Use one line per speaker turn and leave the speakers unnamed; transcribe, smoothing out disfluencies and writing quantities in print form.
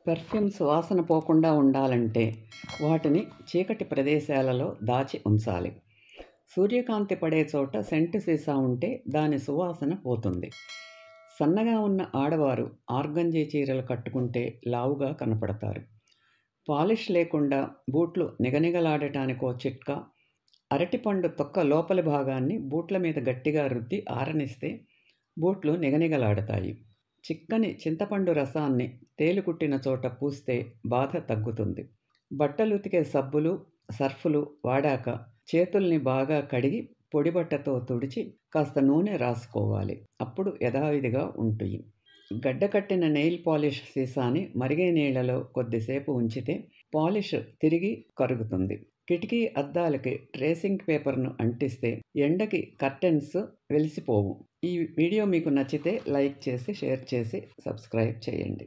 Perfume సువాసన పోకుండా ఉండాలంటే వాటిని చీకటి ప్రదేశాలలో దాచి ఉంచాలి. సూర్యకాంతి పడే చోట సెంటు సీసా ఉంటే దాని సువాసన పోతుంది. సన్నగా ఉన్న ఆడవారు ఆర్గంజీ చీరలు కట్టుకుంటే లావుగా కనపడతారు. పాలిష్ లేకుండా బూట్లు నిగనిగలాడటానికో చిట్కా: అరటిపండు తొక్క లోపలి భాగాన్ని బూట్ల మీద గట్టిగా రుద్ది ఆరనిస్తే బూట్లు నిగనిగలాడతాయి. చిక్కని చింతపండు రసాన్ని తేలుకుట్టిన చోట పూస్తే బాధ తగ్గుతుంది. బట్టలు ఉతికే సబ్బులు, సర్ఫులు వాడాక చేతుల్ని బాగా కడిగి పొడిబట్టతో తుడిచి కాస్త నూనె రాసుకోవాలి. అప్పుడు యథావిధిగా ఉంటాయి. గడ్డకట్టిన నెయిల్ పాలిష్ సీసాని మరిగే నీళ్లలో కొద్దిసేపు ఉంచితే పాలిష్ తిరిగి కరుగుతుంది. కిటికీ అద్దాలకి ట్రేసింగ్ పేపర్ను అంటిస్తే ఎండకి కర్టెన్స్ వెలిసిపోవు. ఈ వీడియో మీకు నచ్చితే లైక్ చేసి, షేర్ చేసి, సబ్స్క్రైబ్ చేయండి.